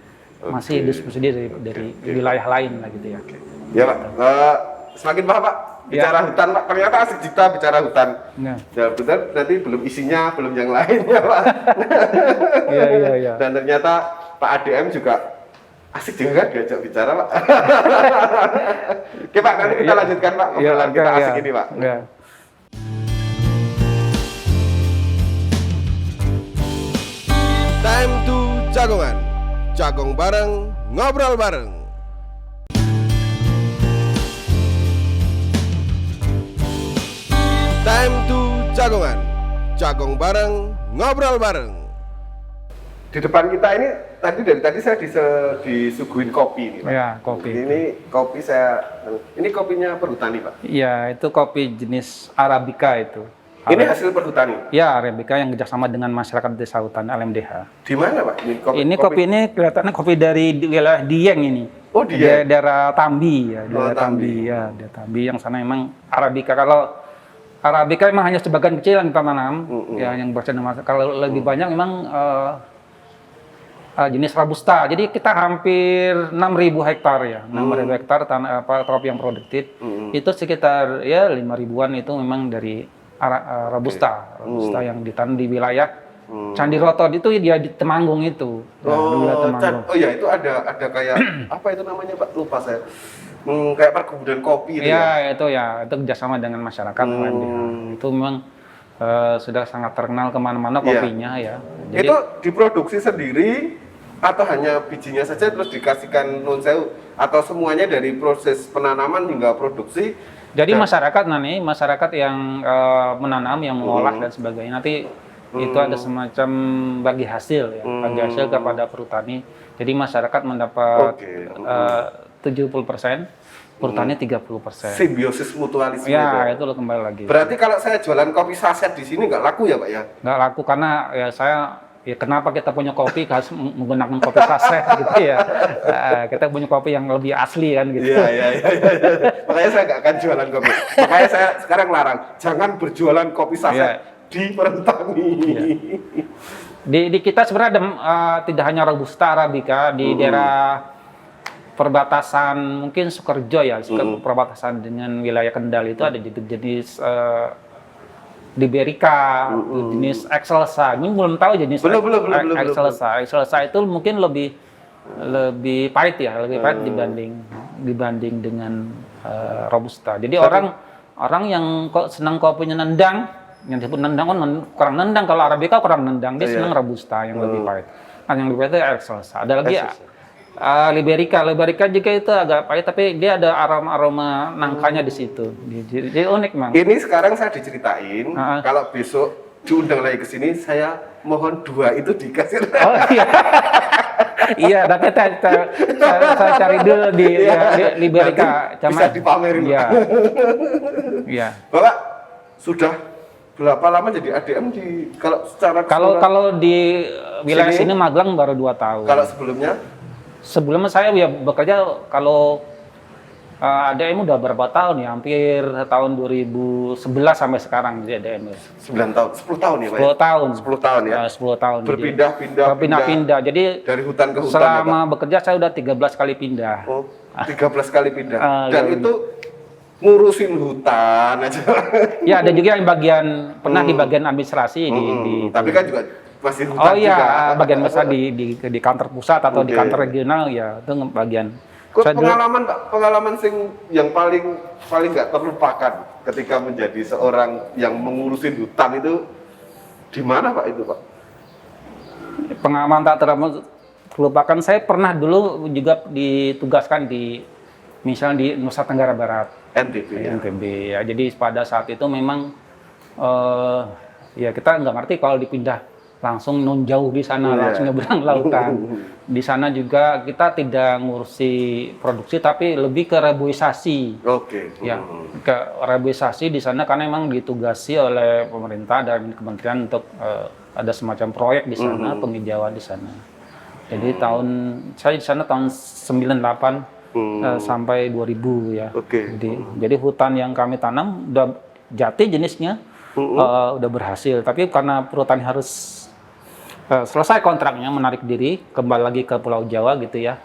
disubsidi dari wilayah lain lah gitu ya. Ya Pak, semakin paham Pak. Bicara hutan Pak, ternyata asik juga bicara hutan. Ya betul, nanti belum isinya, belum yang lainnya Pak. Iya. Dan ternyata Pak ADM juga asik juga kan diajak bicara Pak. Oke Pak, nanti kita lanjutkan Pak, obrolan kita asik ini Pak. Time to Jagongan. Jagong bareng, ngobrol bareng. Time to Jagongan. Jagong bareng, ngobrol bareng. Di depan kita ini dari tadi saya disuguhin kopi nih Pak. Iya, kopi. Ini kopi ini kopinya perhutani Pak. Iya, itu kopi jenis Arabica itu. Ini hasil perhutani? Ya, Arabica yang kerjasama dengan masyarakat desa hutan LMDH. Di mana Pak? Ini kopi ini kelihatannya kopi dari wilayah Dieng ini. Oh Dieng? Daerah Tambi ya, daerah Tambi ya, daerah Tambi yang sana memang Arabica. Kalau Arabica memang hanya sebagian kecil yang ditanam, ya yang bercanda. Kalau lebih banyak memang jenis Robusta. Jadi kita hampir 6.000 hektar ya, 6.000 hektar kopi yang produktif. Itu sekitar ya 5.000-an itu memang dari Robusta yang ditanam di wilayah Candi Roto itu dia di Temanggung itu. Oh ya, itu ada kayak apa itu namanya Pak? Lupa saya. Kayak perkebunan kopi itu itu kerjasama dengan masyarakat. Itu memang sudah sangat terkenal kemana-mana kopinya ya. Jadi, itu diproduksi sendiri atau hanya bijinya saja terus dikasihkan non sewu, atau semuanya dari proses penanaman hingga produksi? Jadi masyarakat yang menanam, yang mengolah dan sebagainya, nanti itu ada semacam bagi hasil ya, bagi hasil kepada perhutani. Jadi masyarakat mendapat 70%, perhutani 30%. Simbiosis mutualisme. Ya, itu kembali lagi. Berarti kalau saya jualan kopi saset di sini nggak laku ya Pak ya? Nggak laku karena ya kenapa kita punya kopi harus menggunakan kopi saset gitu ya. Kita punya kopi yang lebih asli kan gitu. Iya. Makanya saya nggak akan jualan kopi. Makanya saya sekarang larang, jangan berjualan kopi saset di perhutani. Di kita sebenarnya ada tidak hanya Robusta Arabica di daerah perbatasan mungkin Sukorejo ya, perbatasan dengan wilayah Kendal itu ada jenis Liberica, jenis Excelsa. Ini belum tahu jenis Excelsa. Excelsa itu mungkin lebih pahit ya, lebih pahit dibanding dengan Robusta. Jadi orang yang senang kopinya nendang yang disebut nendang kan kurang nendang, kalau Arabica kurang nendang, dia senang Robusta yang lebih pahit. Kan yang lebih pahit itu Excelsa. Ada lagi Liberica juga itu agak pahit, tapi dia ada aroma nangkanya di situ. Jadi unik, Mang. Ini sekarang saya diceritain, kalau besok diundang lagi ke sini, saya mohon 2 itu dikasih. Oh iya. Iya, tapi saya cari dulu di Liberica. Bisa dipamerin. Iya. Iya. Bapak sudah berapa lama jadi ADM di kalau di wilayah sini Magelang baru 2 tahun. Kalau sebelumnya? Sebelumnya saya ya bekerja kalau ADM udah berapa tahun ya? Hampir tahun 2011 sampai sekarang di ADM. 9 tahun, 10 tahun ya Pak? 10 tahun. 10 tahun ya? 10 tahun. Berpindah-pindah. Jadi dari hutan ke hutan selama ya, bekerja saya udah 13 kali pindah. Oh, 13 kali pindah. Dan itu ngurusin hutan aja. Ya, ada juga yang pernah di bagian administrasi tapi kan juga masih hutan. Oh iya, juga. bagian besar di kantor pusat atau di kantor regional ya, itu bagian. Pengalaman Pak, pengalaman yang paling nggak terlupakan ketika menjadi seorang yang mengurusin hutan itu di mana Pak itu Pak? Pengalaman tak terlupakan, saya pernah dulu juga ditugaskan misalnya di Nusa Tenggara Barat. NTB ya. Jadi pada saat itu memang ya kita nggak ngerti kalau dipindah langsung non jauh di sana, langsung nyebrang lautan. Di sana juga kita tidak ngurusi produksi tapi lebih ke reboisasi. Ya, ke reboisasi di sana karena memang ditugasi oleh pemerintah dan kementerian untuk ada semacam proyek di sana, penghijauan di sana. Jadi saya di sana tahun 98 sampai 2000 ya. Jadi hutan yang kami tanam udah jati jenisnya, udah berhasil. Tapi karena perhutani harus selesai kontraknya, menarik diri, kembali lagi ke Pulau Jawa gitu ya.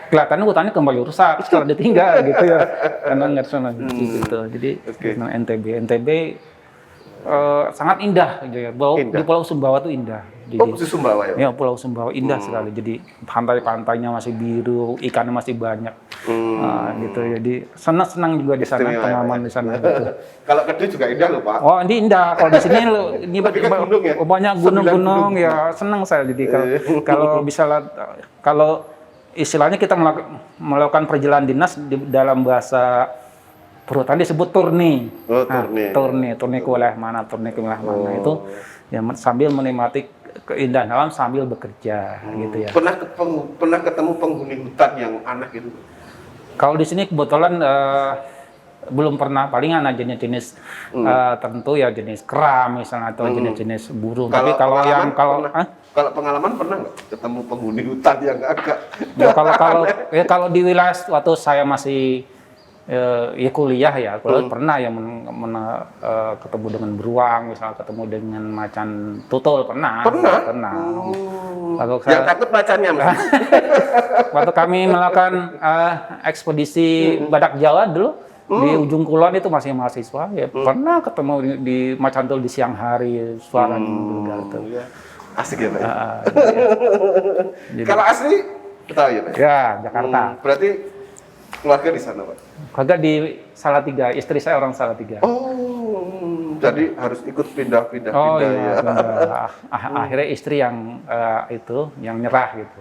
Kelihatannya hutannya kembali rusak setelah ditinggal gitu ya. Karena nggak sana gitu. Jadi NTB sangat indah gitu ya. Di Pulau Sumbawa tuh indah. Jadi, di Sumbawa ya? Ya, Pulau Sumbawa indah sekali. Jadi pantai-pantainya masih biru, ikannya masih banyak. Gitu. Jadi senang juga di sana, pengalaman di sana. Gitu. Kalau Kedu juga indah loh Pak. Oh, ini indah. Kalau di sini ini banyak gunung-gunung ya, senang saya. Jadi kalau bisa kalau istilahnya kita melakukan perjalanan dinas dalam bahasa perhutani disebut turni. Turni ke wilayah mana, itu ya sambil menikmati keindahan alam sambil bekerja gitu ya. Pernah ketemu penghuni hutan yang aneh gitu? Kalau di sini kebetulan belum pernah, paling ada jenis-jenis tertentu ya, jenis kera misalnya atau jenis-jenis burung. Tapi kalau pengalaman pernah nggak ketemu penghuni hutan yang agak? Ya, kalau di wilayah waktu saya masih ya kuliah ya, pernah ya ketemu dengan beruang, misalnya ketemu dengan macan tutul pernah. Yang takut macannya Mas. Waktu kami melakukan ekspedisi Badak Jawa dulu di ujung kulon itu masih mahasiswa ya, pernah ketemu di macan tutul di siang hari, suaranya gitu. Asik ya Pak. Kalau asli Betawi ya Pak? Ya, Jakarta. Berarti keluarga di sana Pak? Keluarga di Salatiga, istri saya orang Salatiga. Jadi harus ikut pindah-pindah iya, ya. Akhirnya istri yang yang nyerah gitu.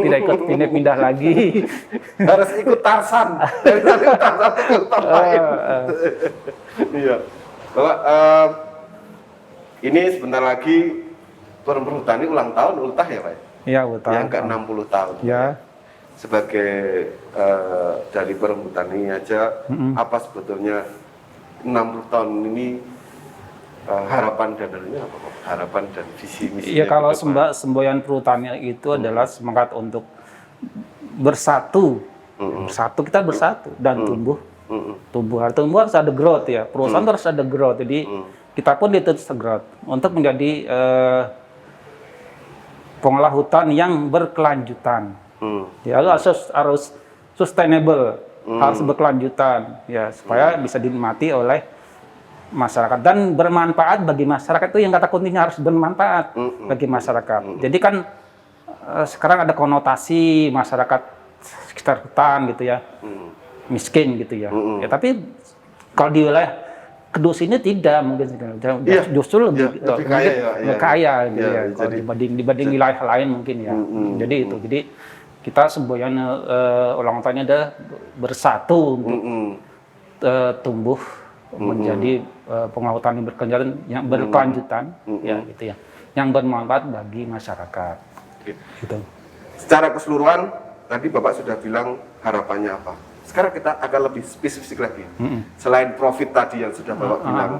Tidak ikut pindah-pindah lagi. Harus ikut Tarsan. Dari Tarsan ke hutan lain. Iya. Bapak, ini sebentar lagi perhutani ulang tahun ultah ya Pak? Iya, ultah. Yang ke-60 tahun. Ya. Sebagai dari perhutani aja, apa sebetulnya 60 tahun ini harapan dan apa? Harapan dan visi misi. Iya, kalau semboyan perhutani itu adalah semangat untuk bersatu. Kita bersatu dan tumbuh. Tumbuh harus ada growth ya. Perusahaan harus ada growth. Jadi kita pun dituntut growth untuk menjadi pengolah hutan yang berkelanjutan. Ya, harus sustainable, harus berkelanjutan ya, supaya bisa dinikmati oleh masyarakat dan bermanfaat bagi masyarakat. Itu yang kata kuncinya, harus bermanfaat bagi masyarakat. Jadi kan sekarang ada konotasi masyarakat sekitar hutan gitu ya, miskin gitu ya. Ya, tapi kalau di wilayah Kedus ini tidak mungkin justru lebih kaya gitu ya. Kalau dibanding wilayah lain mungkin ya. Jadi itu. Jadi kita semboyan orangutan ada bersatu untuk tumbuh menjadi pengawatan yang berkelanjutan ya gitu ya. Yang bermanfaat bagi masyarakat. Gitu. Secara keseluruhan tadi Bapak sudah bilang harapannya apa. Sekarang kita akan lebih spesifik lagi. Selain profit tadi yang sudah Bapak bilang,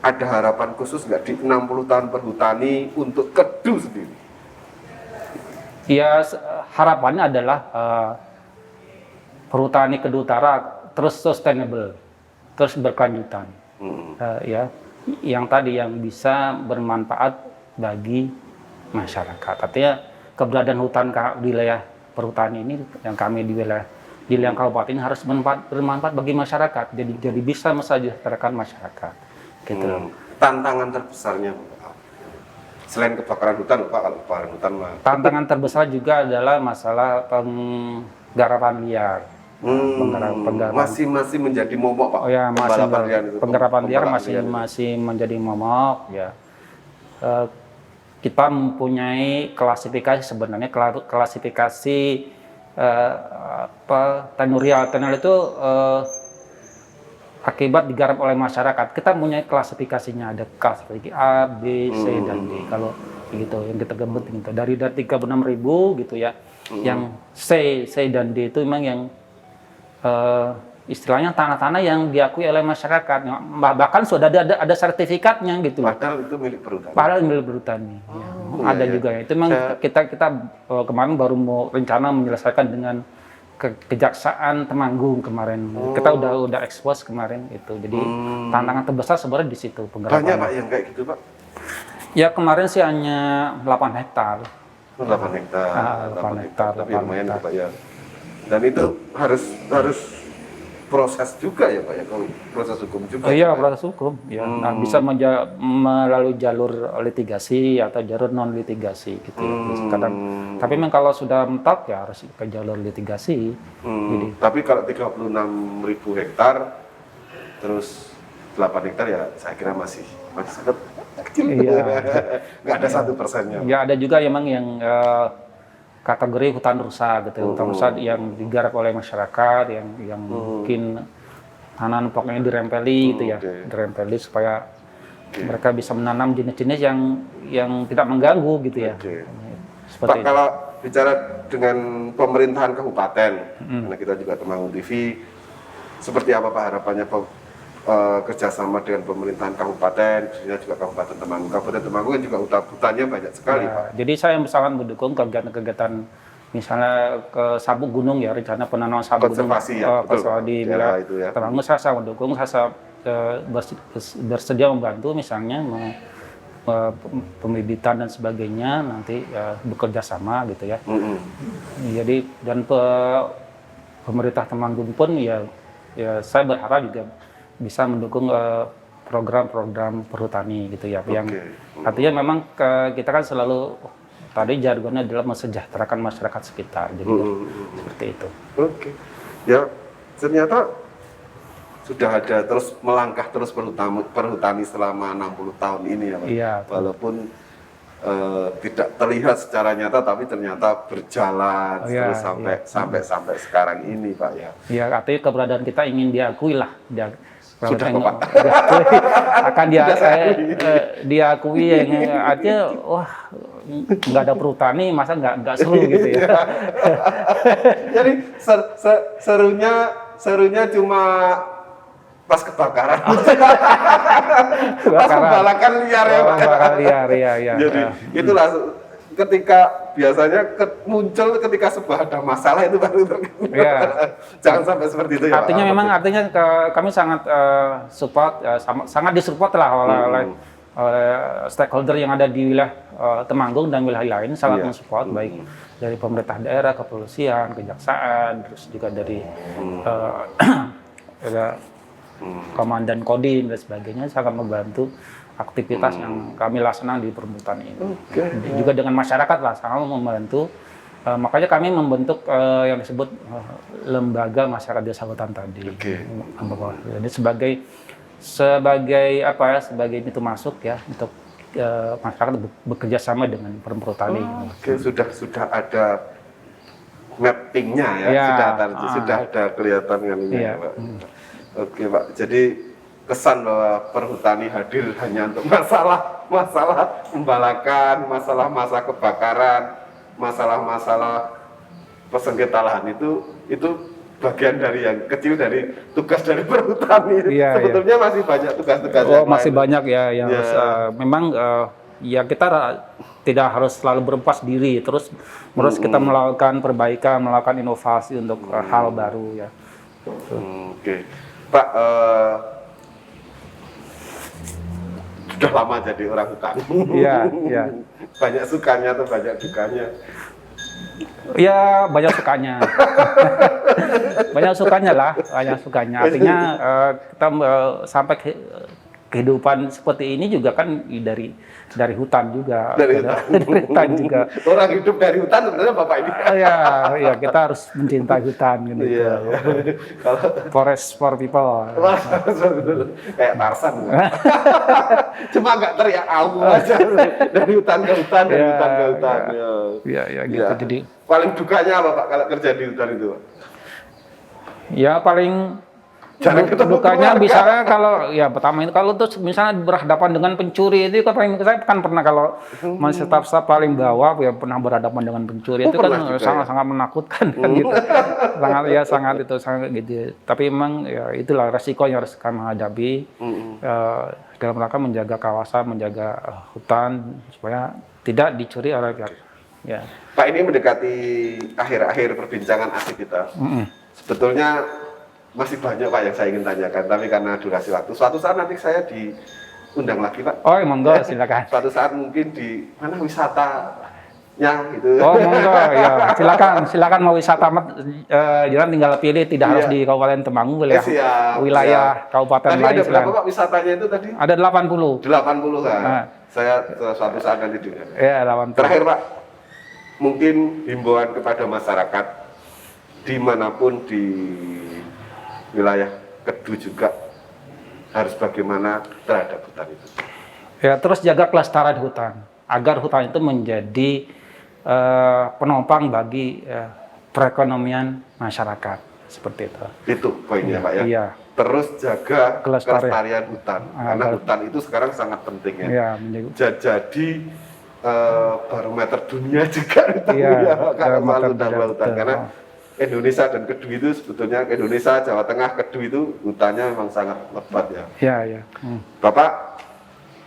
ada harapan khusus nggak di 60 tahun perhutani untuk Kedu sendiri? Ya, harapannya adalah perhutani Kedu Utara terus sustainable, terus berkelanjutan. Ya, yang tadi yang bisa bermanfaat bagi masyarakat. Artinya keberadaan hutan wilayah perhutani ini yang kami di wilayah kabupaten ini harus bermanfaat bagi masyarakat. Jadi bisa mensejahterakan masyarakat. Gitu. Tantangan terbesarnya selain kebakaran hutan, Pak, kalau kebakaran hutan tantangan terbesar juga adalah masalah penggarapan liar. Masih menjadi momok, Pak. Oh ya, penggarapan liar masih menjadi momok ya. Kita mempunyai klasifikasi sebenarnya klasifikasi tenurial. Tenurial itu akibat digarap oleh masyarakat. Kita punya klasifikasinya, ada klasifikasi A, B, C dan D. Kalau gitu yang kita gabung gitu. Dari 36.000 gitu ya. Yang C dan D itu memang yang istilahnya tanah-tanah yang diakui oleh masyarakat, bahkan sudah ada sertifikatnya gitu. Padahal itu milik perhutani. Padahal milik perhutani. Ada juga ya. Itu memang kita kemarin baru mau rencana menyelesaikan dengan Kejaksaan Temanggung kemarin. Kita udah expose kemarin itu. Jadi tantangan terbesar sebenarnya di situ penggarapan. Banyak Pak yang kayak gitu Pak? Ya kemarin sih hanya 8 hektar. 8 hektar. 8 hektar. Tapi lumayan Pak ya. Dan itu harus proses juga ya Pak ya, proses hukum juga. Iya, proses hukum. Ya, bisa melalui jalur litigasi atau jalur non litigasi gitu. Kadang, tapi memang kalau sudah mentok ya harus ke jalur litigasi. Jadi. Tapi kalau 36.000 hektar terus 8 hektar ya saya kira masih sangat kecil. Iya. Nggak ada 1%-nya. Ya ada juga emang yang kategori hutan rusak gitu, hutan rusak yang digarap oleh masyarakat, yang mungkin tanaman pokoknya dirempeli gitu ya, dirempeli supaya mereka bisa menanam jenis-jenis yang tidak mengganggu gitu ya. Pak, itu. Kalau bicara dengan pemerintahan kabupaten, karena kita juga Temanggung TV, seperti apa Pak harapannya kerjasama dengan pemerintahan kabupaten, khususnya juga Kabupaten Temanggung. Kabupaten Temanggung juga hutannya banyak sekali, ya, Pak. Jadi saya sangat mendukung kegiatan-kegiatan misalnya ke sabuk gunung ya, rencana penanaman sabuk gunung ya, di wilayah ya. Temanggung. Saya sangat mendukung, saya bersedia membantu misalnya pembibitan dan sebagainya nanti bekerja sama gitu ya. Jadi dan pemerintah Temanggung pun ya saya berharap juga bisa mendukung program-program perhutani gitu ya, yang artinya memang kita kan selalu tadi jargonnya adalah mensejahterakan masyarakat sekitar, jadi seperti itu. Ya ternyata sudah ada terus melangkah terus perhutani selama 60 tahun ini ya Pak. Iya, walaupun tidak terlihat secara nyata tapi ternyata berjalan terus sampai sekarang ini Pak ya. Ya artinya keberadaan kita ingin diakui lah. Sudah Pak. Akan diakui yang artinya wah nggak ada perhutani masa nggak seru gitu ya. Jadi serunya cuma pas kebakaran. Pas pembalakan liar ya Pak. Pembalakan liar ya. Jadi itulah ketika biasanya muncul ketika sebuah ada masalah itu baru jangan sampai seperti itu ya. Artinya Pak. Memang artinya kami sangat support sangat disupport lah oleh stakeholder yang ada di wilayah Temanggung dan wilayah lain sangat mensupport baik dari pemerintah daerah, kepolisian, kejaksaan, terus juga dari komandan kodim dan sebagainya sangat membantu aktivitas yang kami laksanakan di perhutani ini. Juga dengan masyarakat lah sangat membantu. Makanya kami membentuk yang disebut lembaga masyarakat desa hutan tadi. Jadi sebagai sebagai apa ya, sebagai pintu masuk ya untuk masyarakat bekerja sama dengan perhutani. Oke, sudah ada mappingnya ya, Ya, sudah ada kelihatan kan ini iya. ya, Pak. Oke Pak, jadi kesan bahwa perhutani hadir hanya untuk masalah pembalakan, masalah kebakaran, masalah pesengketa lahan itu bagian dari yang kecil dari tugas dari perhutani. Iya, Sebetulnya masih banyak tugas-tugas yang masih lain. banyak ya yang Iya. harus, memang ya kita tidak harus selalu berlepas diri, terus kita melakukan perbaikan, melakukan inovasi untuk hal baru ya. Oke, Pak, sudah lama jadi orang hutan. Iya, iya. Banyak sukanya atau banyak dukanya? Ya banyak sukanya, banyak sukanya lah, banyak sukanya. Artinya kita sampai kehidupan seperti ini juga kan dari hutan juga. Dari hutan juga. Orang hidup dari hutan sebenarnya Bapak ini. Ya kita harus mencintai hutan gitu. Iya. Kalau Forest for people. kayak Tarsan. Cuma nggak teriak au aja dari hutan ke hutan, dari Ya, hutan ke hutan. Ya gitu. Ya. Jadi Paling dukanya apa Pak kalau kerja di hutan itu? ya paling Jarang ketemu dukanya keluarga. misalnya kalau ya pertama itu kalau terus misalnya berhadapan dengan pencuri itu kan paling saya kan pernah kalau masih staf paling bawah ya pernah berhadapan dengan pencuri itu kan pernah juga, sangat menakutkan kan gitu. sangat gitu. Tapi memang ya itulah resiko yang harus kami hadapi dalam rangka menjaga kawasan, menjaga hutan supaya tidak dicuri oleh pihak. Ya. Pak, ini mendekati akhir-akhir perbincangan asik kita. Sebetulnya masih banyak Pak yang saya ingin tanyakan, tapi karena durasi waktu, suatu saat nanti saya diundang lagi Pak. Oh, monggo silakan. Suatu saat mungkin di mana wisatanya gitu. Oh, monggo ya. Silakan mau wisata jalan tinggal pilih, tidak harus di Kabupaten Temanggung wilayah kabupaten tadi lain ada berapa silakan. Pak wisatanya itu tadi? Ada 80. 80 kan. Saya suatu saat nanti dengar. Ya, 80. Terakhir Pak, mungkin himbauan kepada masyarakat dimanapun di wilayah Kedu juga harus bagaimana terhadap hutan itu. Ya, terus jaga kelestarian hutan agar hutan itu menjadi penopang bagi perekonomian masyarakat seperti itu. Itu poinnya Pak ya. Iya. Terus jaga Kelestarian. kelestarian hutan karena hutan itu sekarang sangat penting ya. Iya, Jadi barometer dunia juga itu ya kalau soal hutan karena Indonesia dan Kedu itu sebetulnya Indonesia, Jawa Tengah, Kedu itu hutannya memang sangat lebat ya. Iya. Bapak,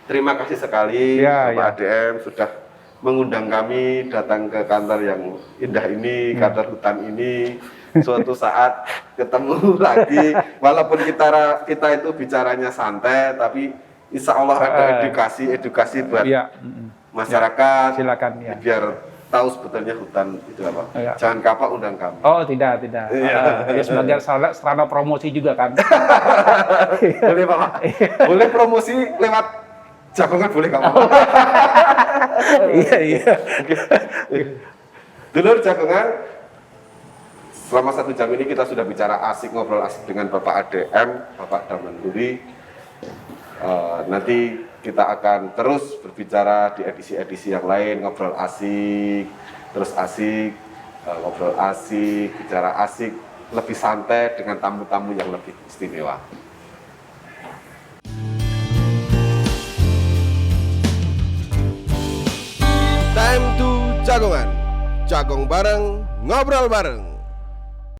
terima kasih sekali Ya, Bapak ADM sudah mengundang kami datang ke kantor yang indah ini, kantor hutan ini. Suatu saat ketemu lagi, walaupun kita itu bicaranya santai, tapi insya Allah ada edukasi buat masyarakat. Silakan ya. Biar tahu sebetulnya hutan itu apa. Ya. Jangan kapok undang kami. Oh, tidak. Iya. Ya sebagai sarana promosi juga kan. Boleh Pak. Boleh promosi lewat Jagongan boleh kamu. Iya. Dulur Jagongan, selama 1 jam ini kita sudah bicara asik, ngobrol asik dengan Bapak ADM, Bapak Damanduri. Nanti kita akan terus berbicara di edisi-edisi yang lain, ngobrol asik, terus asik, ngobrol asik, bicara asik, lebih santai dengan tamu-tamu yang lebih istimewa. Time to Jagongan. Jagong bareng, ngobrol bareng.